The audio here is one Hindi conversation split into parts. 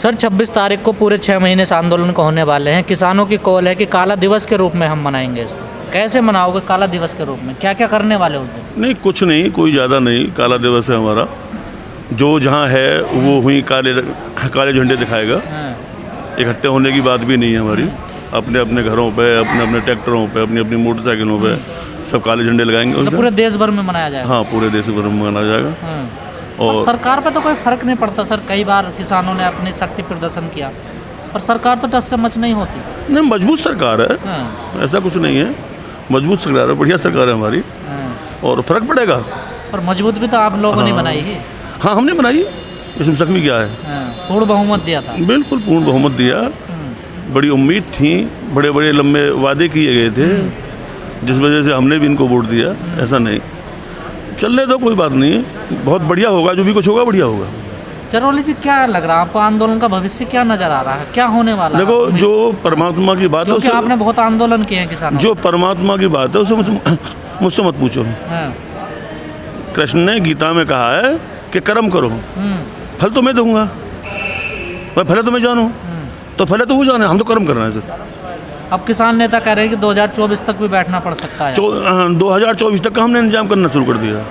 सर 26 तारीख को पूरे 6 महीने से आंदोलन को होने वाले हैं। किसानों की कॉल है कि काला दिवस के रूप में हम मनाएंगे इसको। कैसे मनाओगे काला दिवस के रूप में? क्या क्या करने वाले उस दिन? नहीं, कुछ नहीं, कोई ज़्यादा नहीं। काला दिवस है हमारा, जो जहाँ है वो हुई काले झंडे दिखाएगा। इकट्ठे होने की बात भी नहीं है हमारी। अपने अपने घरों पे, अपने अपने ट्रैक्टरों पे, अपनी अपनी मोटरसाइकिलों पे सब काले झंडे लगाएंगे। तो पूरे देश भर में मनाया जाएगा? हाँ, पूरे देश भर में मनाया जाएगा। और सरकार पे तो कोई फर्क नहीं पड़ता सर। कई बार किसानों ने अपनी शक्ति प्रदर्शन किया, पर सरकार तो टस से मच नहीं होती। नहीं, मजबूत सरकार है, ऐसा कुछ नहीं है। मजबूत सरकार है, बढ़िया सरकार है हमारी, और फर्क पड़ेगा। पर मजबूत भी तो आप लोगों ने बनाई है। हाँ, हमने बनाई, इसमें शक भी क्या है। पूर्ण बहुमत दिया था। बिल्कुल पूर्ण बहुमत दिया। बड़ी उम्मीद थी, बड़े बड़े लंबे वादे किए गए थे, जिस वजह से हमने भी इनको वोट दिया। ऐसा नहीं, चलने दो, कोई बात नहीं, बहुत बढ़िया होगा। जो भी कुछ होगा बढ़िया होगा। चरौली जी, क्या लग रहा है आपको? आंदोलन का भविष्य क्या नजर आ रहा है? क्या होने वाला है? देखो, जो परमात्मा की बात है, क्योंकि आपने बहुत आंदोलन किए हैं किसानों। जो परमात्मा की बात है उसे मुझसे मत पूछो। कृष्ण ने गीता में कहा है कि कर्म करो, फल तो मैं दूंगा। फल तो मैं जानूँ, तो फल तो वो जाने, हम तो कर्म करना है सर। अब किसान नेता कह रहे हैं कि 2024 तक भी बैठना पड़ सकता है। 2024 तक का हमने इंतजाम करना शुरू कर दिया।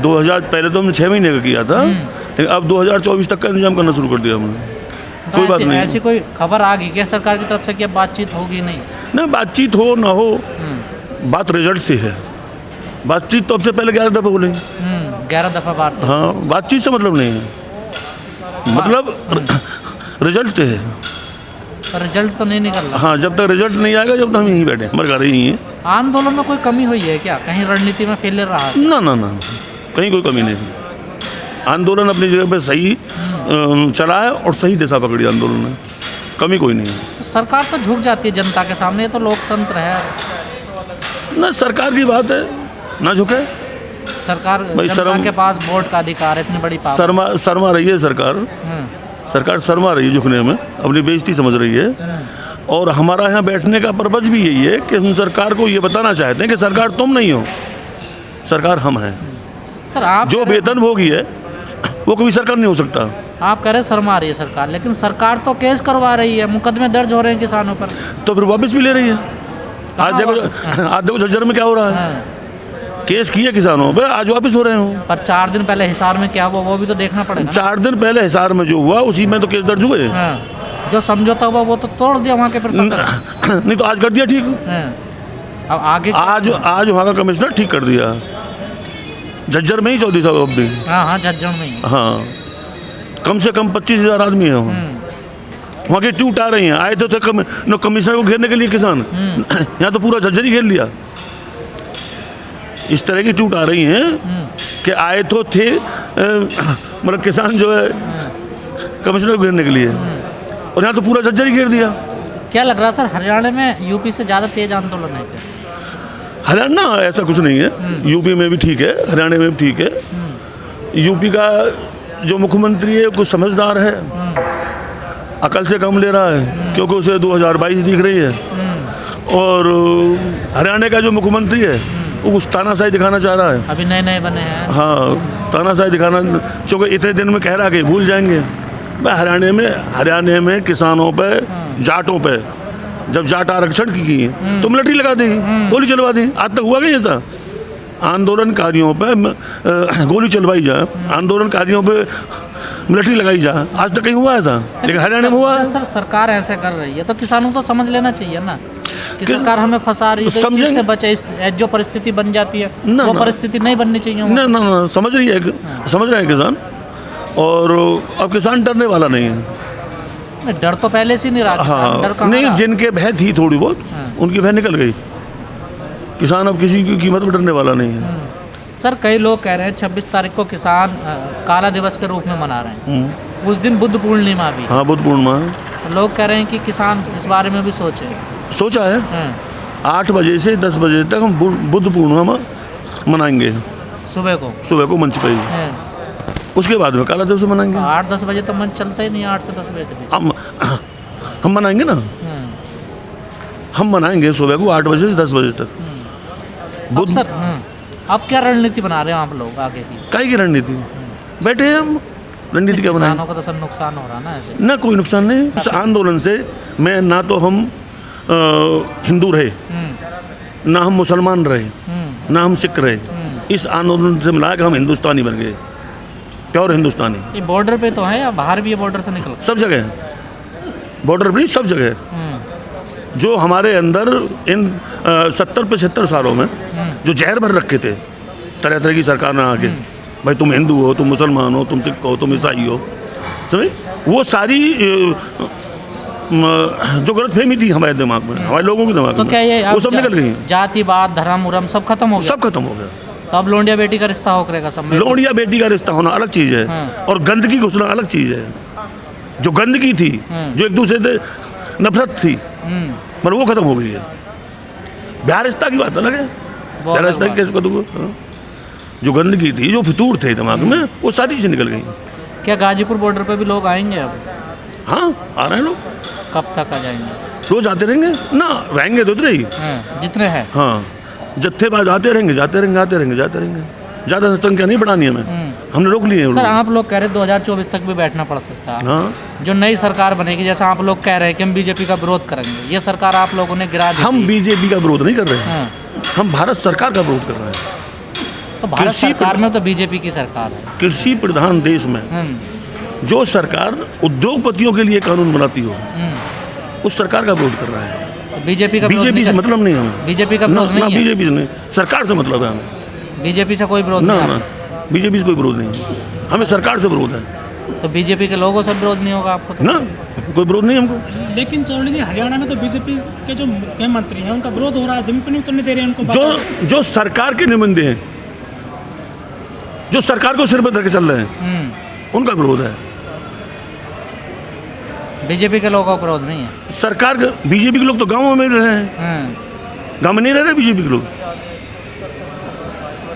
2000 पहले तो हमने 6 महीने का किया था, लेकिन अब 2024 तक का इंतजाम करना शुरू कर दिया हमने। कोई बात नहीं। ऐसी कोई खबर आ गई क्या सरकार की तरफ से कि बातचीत होगी? नहीं, बातचीत हो ना हो, बात रिजल्ट से है। बातचीत तो अब से पहले 11 दफ़ा बोले। 11 दफ़ा बात। हाँ, बातचीत से मतलब नहीं है, मतलब रिजल्ट है। रिजल्ट तो नहीं निकल रहा। हाँ, जब तक रिजल्ट नहीं आएगा, जब तक हम यहीं बैठे, हमारे घर यहीं हैं। आंदोलन में कोई कमी हुई है क्या? कहीं रणनीति में फेलियर रहा? ना ना ना, कहीं कोई कमी नहीं थी। आंदोलन अपनी जगह पे सही चला है और सही दिशा पकड़ी आंदोलन ने, कमी कोई नहीं है। तो सरकार तो झुक जाती है जनता के सामने, ये तो लोकतंत्र है ना। सरकार की बात है, ना झुके। सरकार जनता के पास वोट का अधिकार है, इतनी बड़ी पावर। शर्मा रही है सरकार। सरकार शर्मा रही है झुकने में, अपनी बेइज्जती समझ रही है। और हमारा यहाँ बैठने का पर्पज भी यही है कि हम सरकार को ये बताना चाहते हैं कि सरकार तुम नहीं हो, सरकार हम हैं। सर, आप जो वेतनभोगी है वो कभी सरकार नहीं हो सकता। आप कह रहे शर्मा रही है सरकार, लेकिन सरकार तो केस करवा रही है, मुकदमे दर्ज हो रहे हैं किसानों पर। तो फिर वापस भी ले रही है। आज देखो झज्जर में क्या हो रहा है। केस किए किसानों पे, आज वापस हो रहे हो। पर 4 दिन पहले हिसार में क्या हुआ वो भी तो देखना पड़ेगा। 4 दिन पहले हिसार में जो हुआ, उसी में तो केस दर्ज हुए। जो समझौता हुआ वो तो तोड़ दिया वहाँ के प्रशासन। नहीं तो आज कर दिया ठीक। अब आगे आज वहाँ का कमिश्नर ठीक कर दिया, झज्जर में ही। चौधरी साहब अब भी। हाँ, झज्जर में ही। हाँ, कम से कम 25,000 आदमी हैं वहाँ के। टूट आ रही हैं। आए तो कमिश्नर को घेरने के लिए किसान, यहाँ तो पूरा झज्जर ही घेर लिया। इस तरह की टूट आ रही हैं कि आए तो थे मतलब किसान जो है कमिश्नर को घेरने के लिए, और यहाँ तो पूरा झज्जर ही घेर दिया। क्या लग रहा है सर, हरियाणा में यूपी से ज़्यादा तेज आंदोलन है क्या? हरियाणा ऐसा कुछ नहीं है। यूपी में भी ठीक है, हरियाणा में भी ठीक है। यूपी का जो मुख्यमंत्री है कुछ समझदार है, अकल से कम ले रहा है, क्योंकि उसे 2022 दिख रही है। और हरियाणा का जो मुख्यमंत्री है वो कुछ तानाशाही दिखाना चाह रहा है। अभी नए बने हैं। हाँ, तानाशाही दिखाना, क्योंकि इतने दिन में कह रहा कि भूल जाएंगे। हरियाणा में किसानों पे, जाटों पे जब जाट आरक्षण की तो मिलिट्री लगा दी, गोली चलवा दी। आज तक हुआ क्या ऐसा? आंदोलनकारियों पे गोली चलवाई जाए, आंदोलनकारियों पे मिलिट्री लगाई जाए, आज तक कहीं हुआ ऐसा? लेकिन हरियाणा में हुआ। सर, सरकार ऐसे कर रही है तो किसानों को समझ लेना चाहिए ना कि सरकार हमें फंसा रही है, तो इससे बचे। जो परिस्थिति बन जाती है वो परिस्थिति नहीं बननी चाहिए। ना, समझ रही है, समझ रहे हैं किसान। और अब किसान डरने वाला नहीं है। डर तो पहले से नहीं रहा। हाँ, डर नहीं, जिनके भय थी थोड़ी बहुत, उनकी भय निकल गई। किसान अब किसी की कीमत पर डरने वाला नहीं है। सर, कई लोग कह रहे हैं 26 तारीख को किसान काला दिवस के रूप में मना रहे हैं। उस दिन बुद्ध पूर्णिमा भी। हाँ, बुद्ध पूर्णिमा। तो लोग कह रहे हैं कि किसान इस बारे में भी सोचा है। 8 बजे से 10 बजे तक हम बुद्ध पूर्णिमा मनाएंगे। सुबह को मंच पे ही। उसके बाद में काला दिवस मनाएंगे। 8-10 बजे तो मंच चलता ही नहीं। 8 से 10 बजे तक हम मनाएंगे ना। हम मनाएंगे सुबह को 8 बजे से 10 बजे तक। अब क्या रणनीति बना रहे हो आप लोग आगे की? काहे की रणनीति? बैठे हैं हम, रणनीति क्या बनाएं? किसानों का तो सर नुकसान हो रहा ना ऐसे। ना कोई नुकसान नहीं। इस आंदोलन से मैं ना तो हम हिंदू रहे, ना हम मुसलमान रहे, ना हम सिख रहे। इस आंदोलन से मिला कि हम हिंदुस्तानी बन गए, प्योर हिंदुस्तानी। ये बॉर्डर पे तो है या बाहर भी ये बॉर्डर से निकल? सब जगह बॉर्डर पर, सब जगह। जो हमारे अंदर इन 70-75 सालों में जो जहर भर रखे थे तरह तरह की सरकार ने आके, भाई तुम हिंदू हो, तुम मुसलमान हो, तुम सिख हो, तुम ईसाई हो, समझ, वो सारी जो गलतफहमी थी हमारे दिमाग में, हमारे लोगों के दिमाग तो में, क्या ये वो सब निकल गई हैं। जातिवाद, धर्म उरम सब खत्म हो गया? सब खत्म हो गया। तो अब लोंडिया बेटी का रिश्ता हो करेगा सब में? लोंडिया बेटी का रिश्ता होना अलग चीज़ है, और गंदगी घुसना अलग चीज़ है। जो गंदगी थी, जो एक दूसरे से नफरत थी, पर वो खत्म हो गई है। बिहार रिश्ता की बात अलग है। बिहार रिश्ता की कैसे करूँ? जो गंदगी थी, जो फितूर थे दिमाग में, वो सारी चीज़ें निकल गई। क्या गाजीपुर बॉर्डर पे भी लोग आएंगे अब? हाँ, आ रहे हैं लोग। कब तक आ जाएंगे? रोज आते रहेंगे ना, रहेंगे तो उतरे ही। जितने हैं? हाँ, जत्थेबाज आते रहेंगे, जाते रहेंगे, आते रहेंगे, जाते रहेंगे। ज़्यादा संख्या नहीं बढ़ानी हमें, हमने रोक लिए हैं। सर आप लोग कह रहे 2024 तक भी बैठना पड़ सकता है। हाँ, जो नई सरकार बनेगी, जैसा आप लोग कह रहे हैं कि हम बीजेपी का विरोध करेंगे, ये सरकार आप लोगों ने गिरा दी। हम बीजेपी का विरोध नहीं कर रहे हैं, हम भारत सरकार का विरोध कर रहे हैं। तो भारत सरकार में तो बीजेपी की सरकार है। कृषि प्रधान देश में जो सरकार उद्योगपतियों के लिए कानून बनाती हो, उस सरकार का विरोध कर रहा है। बीजेपी का बीजेपी से मतलब नहीं हमें। बीजेपी का विरोध नहीं है? बीजेपी से नहीं, सरकार से मतलब है हमें। बीजेपी से कोई विरोध ना नहीं? ना, बीजेपी से कोई विरोध नहीं, हमें सरकार से विरोध है। तो बीजेपी के लोगों से विरोध नहीं होगा आपको? तो ना, कोई विरोध नहीं हमको। लेकिन चौधरी जी, हरियाणा में तो बीजेपी के जो मुख्यमंत्री हैं उनका विरोध हो रहा है, जमीन पर नहीं उतरने दे रहे हैं उनको। जो सरकार के नुमाइंदे हैं, जो सरकार को सिर पर धर के चल रहे हैं, उनका विरोध है। बीजेपी के लोगों का विरोध नहीं है? सरकार बीजेपी के लोग तो गाँवों में रहे हैं, गाँव में नहीं रह रहे बीजेपी के लोग।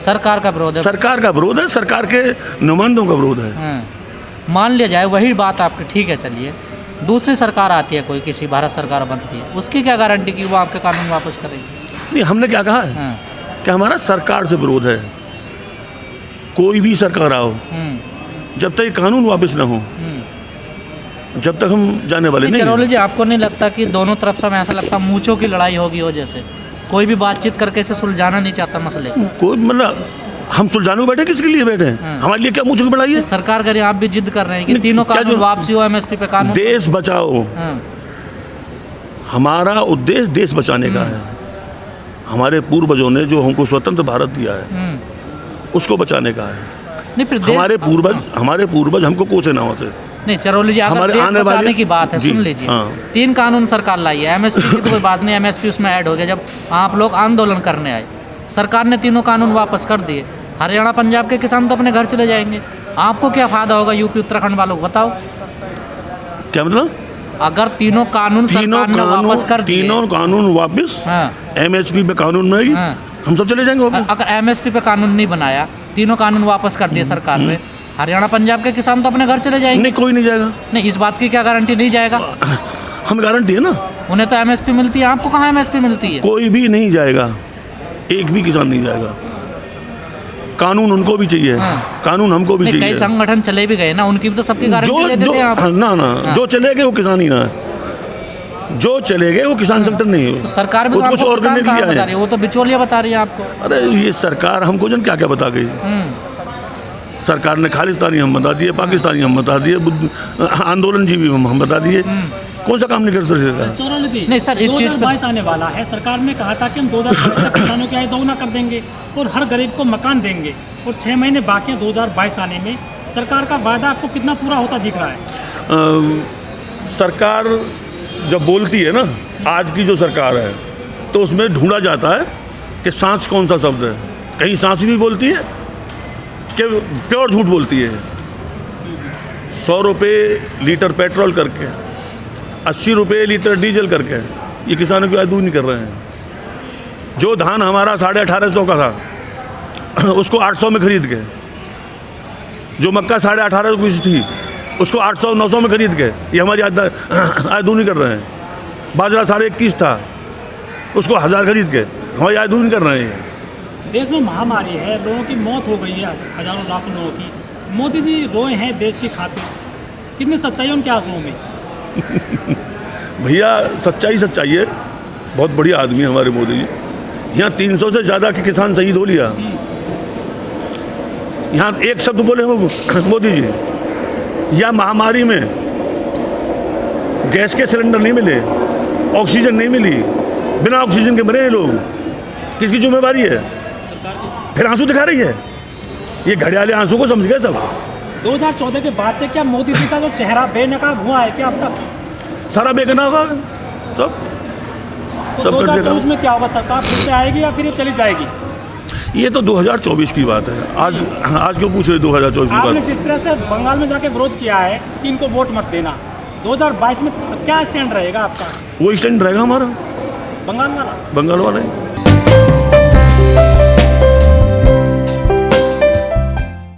सरकार का विरोध है? सरकार का विरोध है, सरकार के नुमाइंदों का विरोध है। मान लिया जाए वही बात आपकी ठीक है, चलिए दूसरी सरकार आती है, कोई किसी भारत सरकार बनती है, उसकी क्या गारंटी कि वो आपके कानून वापस करेगी? नहीं, हमने क्या कहा है कि हमारा सरकार से विरोध है। कोई भी सरकार आओ, जब तक ये कानून वापस ना हो, जब तक हम जाने वाले नहीं। चरौली जी, आपको नहीं लगता कि दोनों तरफ से हमें ऐसा लगता मूंछों की लड़ाई होगी हो, जैसे कोई भी बातचीत करके इसे सुलझाना नहीं चाहता मसले? कोई मतलब हम सुलझाने को बैठे, किसके लिए बैठे हैं? हमारे लिए क्या मुझे की बढ़ाई है? सरकार करें, आप भी जिद कर रहे हैं कि तीनों कानून वापसी हो, एमएसपी पे कानून। देश बचाओ, हमारा उद्देश्य देश बचाने का है। हमारे पूर्वजों ने जो हमको स्वतंत्र भारत दिया है, उसको बचाने का है। नहीं, फिर हमारे पूर्वज हमको कोसे नाव से। नहीं चरौली जी, अगर देश बचाने की बात है, सुन लीजिए, 3 कानून सरकार लाई है, एमएसपी की तो कोई बात नहीं, एमएसपी उसमें ऐड हो गया जब आप लोग आंदोलन करने आए। सरकार ने तीनों कानून वापस कर दिए, हरियाणा पंजाब के किसान तो अपने घर चले जाएंगे। आपको क्या फायदा होगा यूपी उत्तराखंड वालों को, बताओ? क्या मतलब? अगर तीनों कानून सरकार ने वापस कर दिए, तीनों कानून वापस, एमएसपी पे कानून में हम सब चले जाएंगे। अगर एमएसपी पे कानून नहीं बनाया, तीनों कानून वापस कर दिए सरकार ने, हरियाणा पंजाब के किसान तो अपने घर चले जाएंगे? नहीं, कोई नहीं जाएगा। नहीं, इस बात की क्या गारंटी नहीं जाएगा? हमें गारंटी है ना, उन्हें तो एमएसपी मिलती है, आपको कहाँ एमएसपी मिलती है? कोई भी नहीं जाएगा, एक भी किसान नहीं जाएगा। कानून उनको भी चाहिए, कानून हमको भी चाहिए। कई संगठन चले भी गए ना, उनकी भी तो सबकी गारंटी लेते थे आप। ना, जो चले गए वो किसान ही ना है, जो चले गए वो किसान संगठन नहीं है। तो सरकार भी तो कुछ और करने बता रही है, वो तो बिचौलिया बता रही है आपको। अरे ये सरकार हमको जन क्या क्या बता गई। सरकार ने खालिस्तानी हम बता दिए, पाकिस्तानी हम बता दिए, आंदोलन जीवी हम बता दिए, कौन सा काम नहीं कर सकते? चौराली जी, नहीं सर, इस चीज पे 2022 आने वाला है, सरकार ने कहा था कि हम 2022 तक किसानों की आय दोगुना कर देंगे और हर गरीब को मकान देंगे, और 6 महीने बाकी हैं 2022 आने में। सरकार का वादा आपको कितना पूरा होता दिख रहा है? सरकार जब बोलती है ना, आज की जो सरकार है, तो उसमें ढूंढा जाता है कि सांच कौन सा शब्द है। कहीं सांच भी बोलती है कि प्योर झूठ बोलती है। 100 रुपये लीटर पेट्रोल करके, 80 रुपये लीटर डीजल करके ये किसानों की आय दूर नहीं कर रहे हैं। जो धान हमारा 1850 का था, उसको 800 में खरीद के, जो मक्का 1850 की थी, उसको 800-900 में खरीद के ये हमारी आय दूर नहीं कर रहे हैं। बाजरा 21.5 था, उसको 1000 खरीद के हमारी आय दूर नहीं कर रहे हैं। देश में महामारी है, लोगों की मौत हो गई है, हजारों लाखों लोगों की, मोदी जी रोए हैं देश की खातिर, कितनी सच्चाई है उनके आंसुओं में? भैया सच्चाई सच्चाई है, बहुत बढ़िया आदमी है हमारे मोदी जी। यहाँ 300 से ज़्यादा के किसान शहीद हो लिया। यहाँ एक शब्द बोले हो मोदी जी, या महामारी में गैस के सिलेंडर नहीं मिले, ऑक्सीजन नहीं मिली, बिना ऑक्सीजन के मरे हैं लोग, किसकी जिम्मेवारी है? फिर आंसू दिखा रही है, ये घड़ियाले आंसू को समझ गए सब। 2014 के बाद से क्या मोदी जी का जो चेहरा बेनकाब हुआ है क्या अब तक? सारा बेगुनाह होगा सब तो 2024 में क्या होगा? सरकार फिर से आएगी या फिर ये चली जाएगी? ये तो 2024 की बात है। आज क्यों पूछ रहे 2024 की आपने बात? जिस तरह से बंगाल में जाके विरोध किया है कि इनको वोट मत देना, 2022 में क्या स्टैंड रहेगा आपका? वो स्टैंड रहेगा हमारा, बंगाल वाला। बंगाल वाला ही।